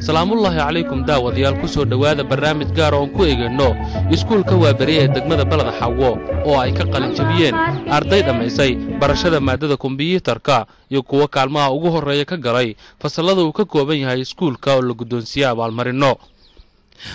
salaamullaahi calaykum daawadayaal ku soo dhowaada barnaamij gaar oo ku eegayno iskuulka waabari ee degmada Balada Xawo oo ay ka qalin jabiyeen arday dhamaysay barashada maadada kombiyuutarka iyo kuwa kaalmaha ugu horeeya ka galay fasalada uu ka kooban yahay iskuulka oo la guddoonsiiyay abaalmarino.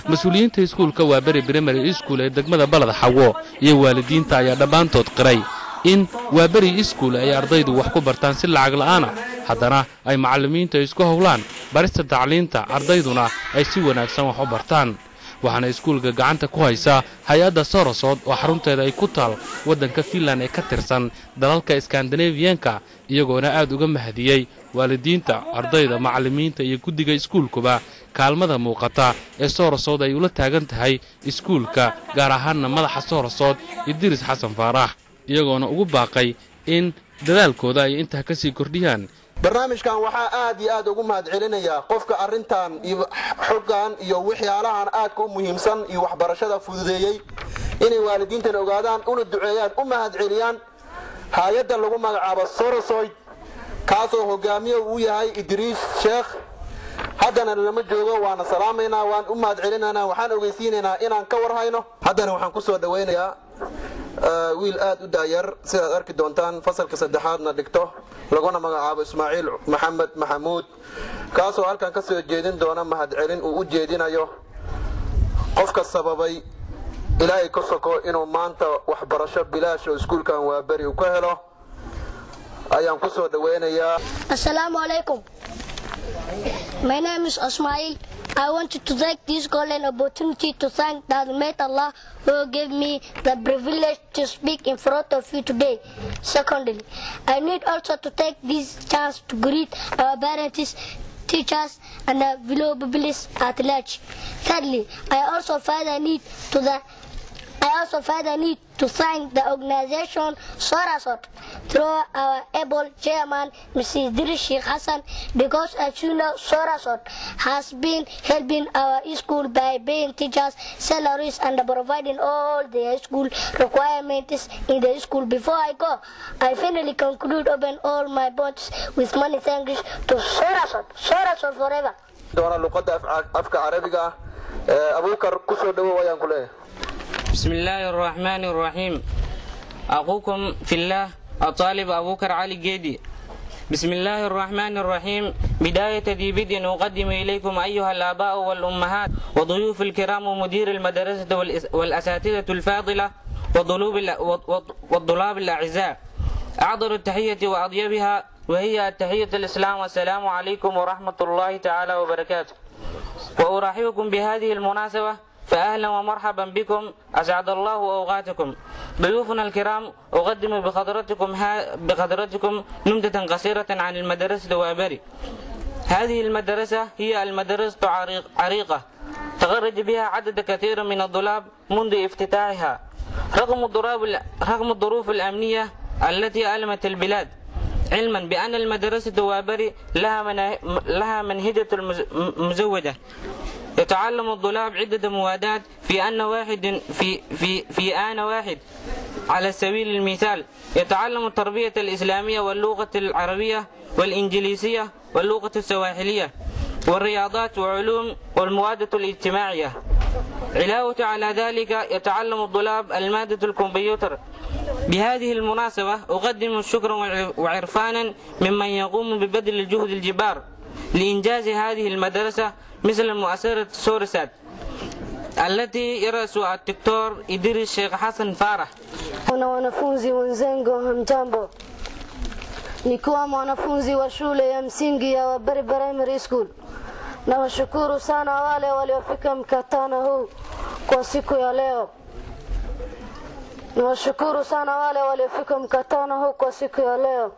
mas'uuliyiinta iskuulka waabari primary school ee degmada Balada Xawo iyo waalidiinta ayaa dhammaantood qiray in waabari school ay ardaydu wax ku bartaan si lacag la'aan ah, haddana ay macallimiinta isku howlaan barista tacliinta ardayduna ay si wanaagsan wax u bartaan. waxaana iskuulka gacanta ku haysa hay'adda Sorosod oo xarunteeda ay ku taal waddanka Finland ee ka tirsan dalalka Scandinavian-ka, iyagoona aad uga mahadiyay waalidiinta, ardayda, macallimiinta iyo guddiga iskuulkuba kaalmada muuqata ee Sorosod ay ula taagan tahay iskuulka, gaar ahaanna madaxa Sorosod Idris Xasan Faarax, iyagoona ugu baaqay in dadaalkooda ay inta ka sii kordhiyaan. barnaamijkan waxaa aad iyo aad ugu mahadcelinayaa qofka arintan iyo xogaan iyo waxyaalahan aad ku muhiimsan iyo waxbarashada fududeeyay inay waalidiintan ogaadaan una duceeyaan u mahadceliyaan hay'adda lagu magacaabo Sorosod kaasoo hogaamiye uu yahay Idris Sheekh. haddana lama joogo, waana salaameynaa, waan u mahadcelinaynaa, waxaan ogeysiinaynaa inaan ka warhayno. haddana waxaan ku soo dhaweynayaa wiil aad u daayar sidaad arki doontaan fasalka saddexaadna dhigto laguna magacaabo Ismaaciil Maxamed Maxamuud, kaasoo halkan ka soo jeedin doona mahadcelin uu u jeedinayo qofka sababay ilaahay ka soko inuu maanta waxbarasho bilaash oo iskuulkan waabari uu ka helo. ayaan ku soo dhaweynayaa. Assalaamu alaykum. My name is Ismail. I wanted to take this golden opportunity to thank the Almighty Allah who gave me the privilege to speak in front of you today. Secondly, I need also to take this chance to greet our parents, teachers, and the fellow publics at large. Thirdly, I also feel the need to thank the organization Sorosod through our able chairman, Mrs. Idris Sheikh Hassan, because as you know, Sorosod has been helping our school by paying teachers salaries and providing all the school requirements in the school. Before I go, I finally conclude open all my points with many thanks to Sorosod. Sorosod forever. doona luqadda afka Carabiga Abuukar ku soo dhawo ayaan ku leeyahay. بسم الله الرحمن الرحيم. أخوكم في الله الطالب أبوكر علي جيدي. بسم الله الرحمن الرحيم. بداية ذي بدء أقدم إليكم أيها الآباء والأمهات وضيوف الكرام ومدير المدرسة والأساتذة الفاضلة والطلاب الأعزاء، أعظم التحية وأطيبها وهي التحية الإسلام، والسلام عليكم ورحمة الله تعالى وبركاته. وأرحبكم بهذه المناسبة، فأهلا ومرحبا بكم، أسعد الله أوقاتكم. ضيوفنا الكرام، أقدم بحضرتكم نبذة قصيرة عن المدرسة وابري. هذه المدرسة هي المدرسة عريقة تخرج بها عدد كثير من الطلاب منذ افتتاحها رغم الظروف الأمنية التي ألمت البلاد، علما بأن المدرسة وابري لها منهجة مزودة يتعلم الطلاب عدة موادات في آن واحد. على سبيل المثال يتعلم التربية الإسلامية واللغة العربية والإنجليزية واللغة السواحلية والرياضات وعلوم والمواد الاجتماعية. علاوة على ذلك يتعلم الطلاب المادة الكمبيوتر. بهذه المناسبة أقدم الشكر وعرفانا ممن يقوم ببذل الجهد الجبار لإنجاز هذه المدرسة، مثل مؤسسة سورسات التي يرأسها الدكتور إدريس شيخ حسن فارح. wanafunzi wenzangu hamjambo, nikiwa mwanafunzi wa shule ya msingi ya Wabari Primary School. Nawashukuru sana wale waliofika mkutano huu kwa siku ya leo.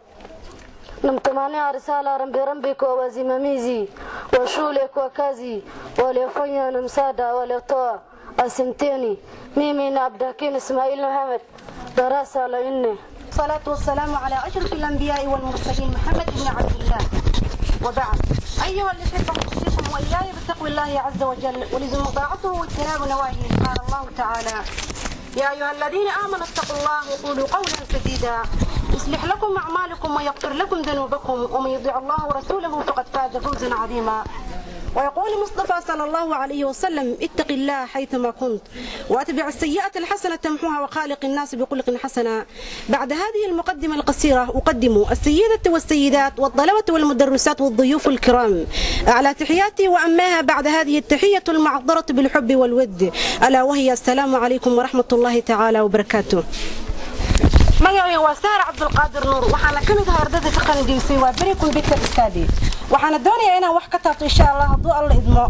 Namtumania risala rambi kwa wasimamizi wa shule kwa kazi waliofanya na msaada waliotoa. Asanteni. Mimi ni Abdhakim Ismail Mohamed, darasa la 4. الصلاة والسلام على أشرف الأنبياء والمرسلين محمد بن عبد الله وبعد أيها الأحبة أوصيكم وإياي بتقوى الله عز وجل ولزم طاعته واجتناب نواهيه. قال الله تعالى: يا أيها الذين آمنوا اتقوا الله وقولوا قولا سديدا يصلح لكم أعمالكم ويغفر لكم ذنوبكم ومن يطع الله ورسوله فقد فاز فوزا عظيما. ويقول المصطفى صلى الله عليه وسلم: اتق الله حيثما كنت واتبع السيئة الحسنة تمحوها وخالق الناس بخلق حسنة. بعد هذه المقدمة القصيرة أقدم السيدة والسيدات والطلبة والمدرسات والضيوف الكرام أعلى تحياتي وأماها بعد هذه التحية المعطرة بالحب والود، ألا وهي السلام عليكم ورحمة الله تعالى وبركاته. magacayga waa Saar Cabdulqaadir Nuur waxaana ka mid ahay ardayda ka qalin jebisay waa bari computer study waxaana doonayaa inaan wax ka taabto insha Allah hadduu alla idmo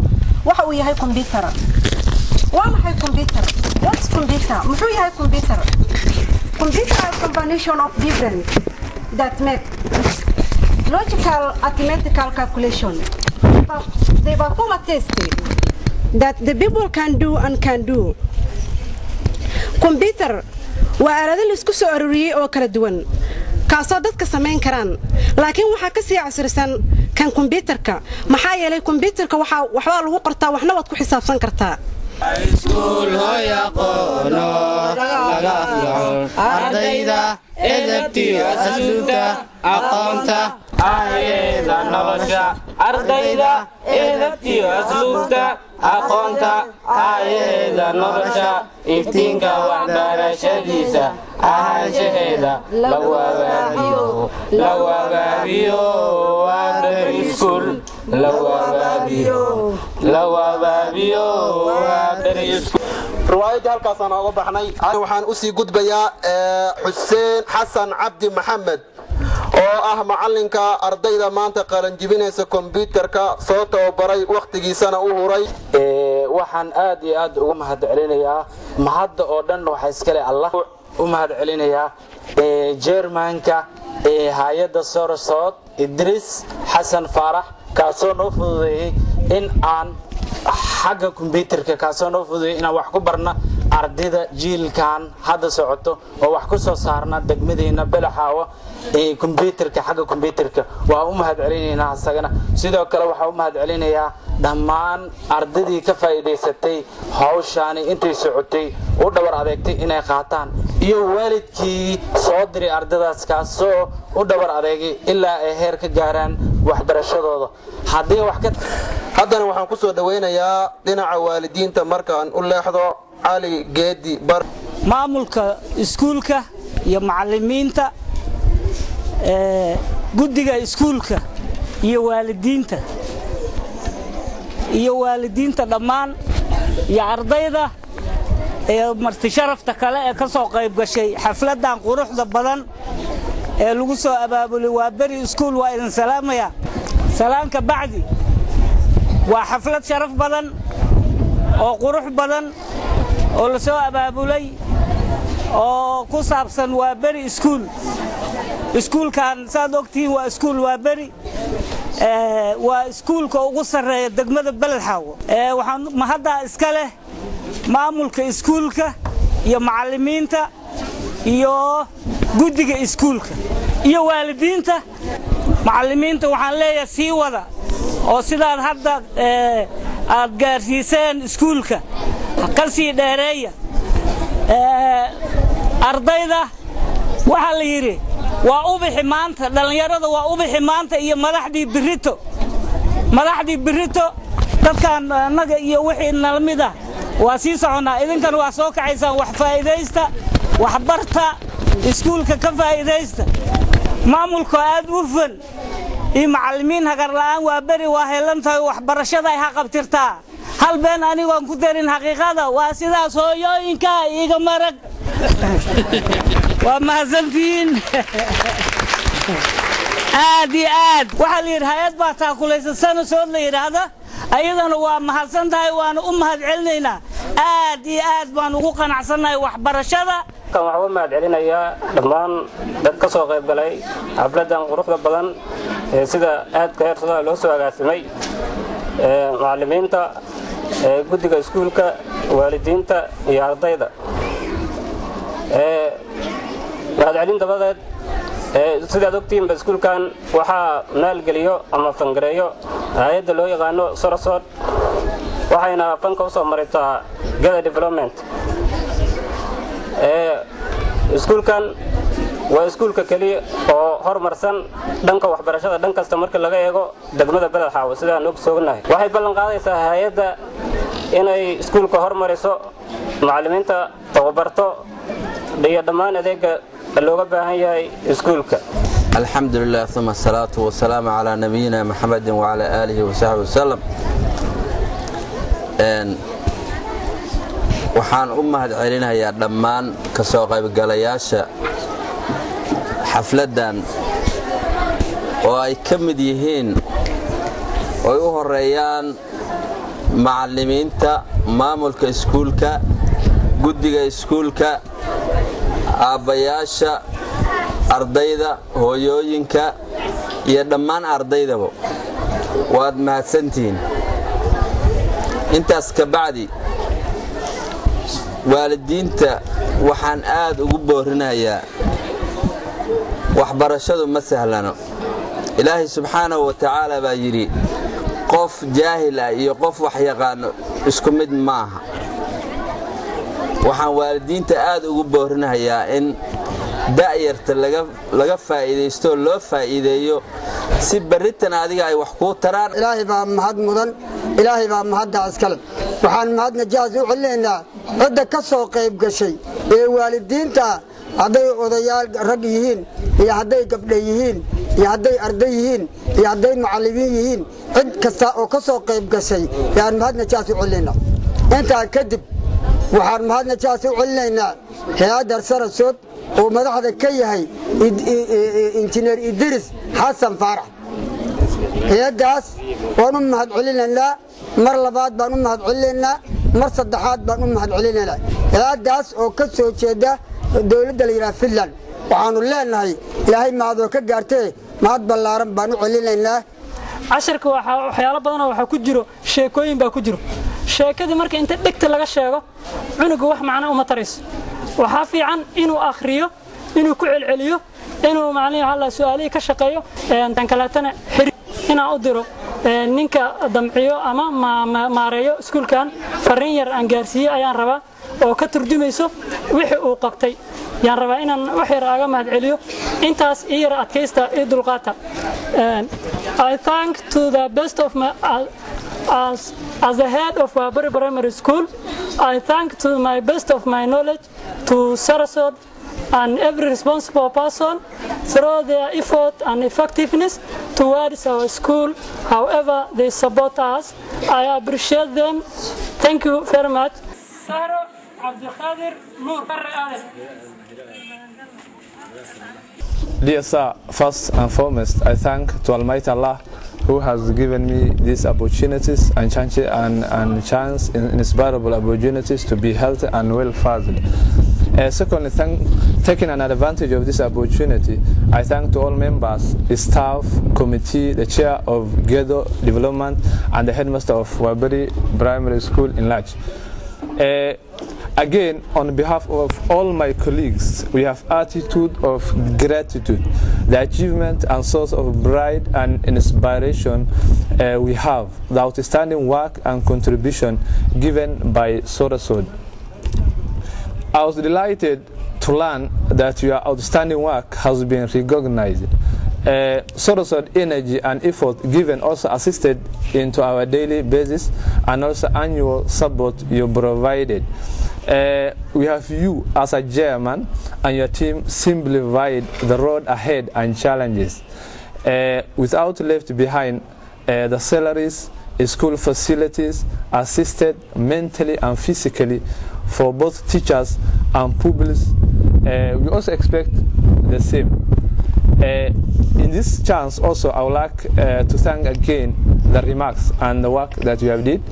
waxa uu yahay computer. waa maxay computer? What's computer? muxuu yahay computer? Computer is a combination of different that make logical arithmetical calculation. They perform a test that the people can do and can do. Computer waa aalado la isku soo ururiyay oo kala duwan kaasoo dadka sameyn karaan, laakiin waxa ka sii casrisan kan computerka maxaa yeelay computerka waxa lagu qortaa waxna waad ku xisaabsan kartaa. iskuul hooya qono laga ardayda edebtiyo asluubta aqoonta ayada nolosha ardayda edebtiyo asluubta aqoonta ayada nolosha iftiinka waxbarashadiisa ahaanshaheeda la wabaabiyo waa bari iskuul la wabaabiyo waa bari iskuul. riwaayadii halkaasaan ooga baxnay. waxaan usii gudbayaa xuseen xasan cabdi maxamed oo ah macalinka ardayda maanta qalanjibinaysa computerka soo tababaray waqtigiisana u huray. waxaan aad iyo aad ugu mahad celinayaa mahadda oo dhan waxa iska leh Allah u mahad celinayaa Germanka hay'adda Sorosod Idris Xasan Faarax kaasoo noo fududeeyay in aan xagga computerka kaasoo noo fududeeyay in wax ku barna ardayda jiilkan hadda socoto oo wax ku soo saarna degmadeena Balaxaawo computerka xagga computerka waa u mahad celinaynaa asagana. sidoo kale waxa u mahad celinayaa dhammaan ardaydii ka faa'iideysatay hawshaani intay socotay u dhabar adeegtay inay qaataan iyo waalidkii soo diray ardaydaas kaasoo u dhabar adeegay ilaa ay heer ka gaaraan waxbarashadooda. haddana waxaan ku soo dhaweynayaa dhinaca waalidiinta markaan u leexdo cali geedi bar maamulka iskuulka iyo macallimiinta guddiga iskuulka iyo waalidiinta dhammaan iyo ardayda marti sharafta kale ee ka soo qayb gashay xafladan quruxda badan ee lagu soo abaabulay waa bari iskuul waa idin salaamaya. salaanka bacdi waa xaflad sharaf badan oo qurux badan oo la soo abaabulay oo ku saabsan waa bari iskuul. iskuulkan saad ogtiin waa iskuul waa bari waa iskuulka ugu sareeya degmada Balaxaawo. waxaan mahadda iska leh maamulka iskuulka iyo macallimiinta iyo guddiga iskuulka iyo waalidiinta. macallimiinta waxaan leeyahay sii wada oo sidaad hadda aad gaarsiiseen iskuulka ka sii dheereeya. ardayda waxa la yiri waa u bixi maanta dhalinyarada waa u bixi maanta iyo madaxdii birito dadkan naga iyo wixii nalmida waa sii soconaa. idinkan waa soo kacaysaan wax faa'iideysta wax barta iskuulka ka faa'iideysta. maamulka aad u fal iyo macallimiin hagar la'aan waa bari waa heelan tahay waxbarashada ay qabtirtaa. hal been anigu aan ku darin xaqiiqada waa sidaas hooyooyinka iga marag waa mahadsantiin. aad iyo aad waxa la yiraahdaa hay'ad baa taakulaysan soo la yiraahdaa ayadana waa mahadsan tahay waana u mahad celinaynaa. aad iyo aad baan ugu qanacsanahay waxbarashada. waxaan mahad celinayaa dhammaan dad ka soo qayb galay xafladan quruxda badan sida aadka heersada loo soo agaasimay macallimiinta guddiga iskuulka waalidiinta iyo ardayda. mahad celin dabadeed sidaad ogtihiin iskuulkan waxaa maalgeliyo ama fangareeyo hay'adda loo yaqaano Sorosod waxayna fanka u soo maritaa Gada Development iskuulkan waa iskuulka kaliya oo horumarsan dhanka waxbarashada dhan kasta marka laga eego degmada Balad Xaawo sidaan og soonahay waxay ballan qaadaysaa hay'adda inay iskuulka horumariso macallimiinta tababarto iyo dhammaan adeega looga baahan yahay iskuulka alxamdulillah thumma salatu wa salaam ala nabiyina muhammadin wa ala alihi wa sahbihi wasallam waxaan u mahad celinayaa dhammaan ka soo qaybgalayaasha xafladan oo ay ka mid yihiin oo u horeeyaan macallimiinta maamulka iskuulka guddiga iskuulka aabbayaasha ardayda hooyooyinka iyo dhammaan ardaydaba waad mahadsantihiin intaas ka bacdi waalidiinta waxaan aad ugu boorinayaa waxbarashadu ma sahlano ilaahay subxaanahu wa tacaala baa yidhi qof jaahil ah iyo qof wax yaqaano isku mid maaha waxaan waalidiinta aad ugu boorinayaa in da'yarta laga faa'iidaysto loo faa'iideeyo si baritan adiga ay wax ku taraan ilaahay baa mahad mudan ilaahay baa mahadda iskale waxaan mahadna jaaz u celinaynaa cidda ka soo qayb gashay ee waalidiinta hadday odayaal rag yihiin iyo hadday gabdho yihiin iyo hadday arday yihiin iyo hadday macallimiin yihiin cid kasta oo ka soo qayb gashay yaan mahadna jaaz u celinaynaa intaa kadib waxaan mahadna jaaz u celinaynaa hay'adda Sorosod oo madaxda ka yahay injineer Idris Xasan Faarax hay'adaas waan u mahad celinaynaa mar labaad baan u mahad celinaynaa mar saddexaad baan u mahad celinaynaa hay'adaas oo ka soo jeeda dawladda la yiraahdo Finland waxaanu leenahay ilaahay maadoo ka gaartay mahad ballaaran baan u celinaynaa casharka waxyaalo badan oo waxa ku jiro sheekooyin baa ku jiro sheekadii marka inta dhigta laga sheego cunugu wax macna uma tarayso waxa fiican inuu akhriyo inuu ku celceliyo inuu macnaheedu hal su'aalihi ka shaqeeyo tan kaleetana inaa u diro ninka damciyo ama maareeyo iskuulkan fariin yar aan gaarsiiyo ayaan rabaa oo ka turjumayso wixii uu qabtay yaan rabaa inaan wax yar aga mahad celiyo intaas ii yar adkaysta ii dulqaata I thank to the best of my as the head of Wabari Primary School I thank to my best of my knowledge to Sorosod and every responsible person through their effort and effectiveness towards our school however they support us I appreciate them thank you very much Sahra Abdul Qadir Noor Dear sir, first and foremost, I thank to Almighty Allah who has given me these opportunities and chance, inspirable opportunities to be healthy and well-fed. Secondly, taking an advantage of this opportunity, I thank to all members, the staff, committee, the chair of Gedo Development, and the headmaster of Wabari Primary School in Lach. Again, on behalf of all my colleagues, we have attitude of gratitude, the achievement and source of pride and inspiration we have, the outstanding work and contribution given by Sorosod. I was delighted to learn that your outstanding work has been recognized. Sorosod energy and effort given also assisted into our daily basis and also annual support you provided. We have you as a chairman and your team simplified the road ahead and challenges. Without left behind the salaries, school facilities assisted mentally and physically for both teachers and pupils. We also expect the same. In this chance also I would like to thank again the remarks and the work that you have did.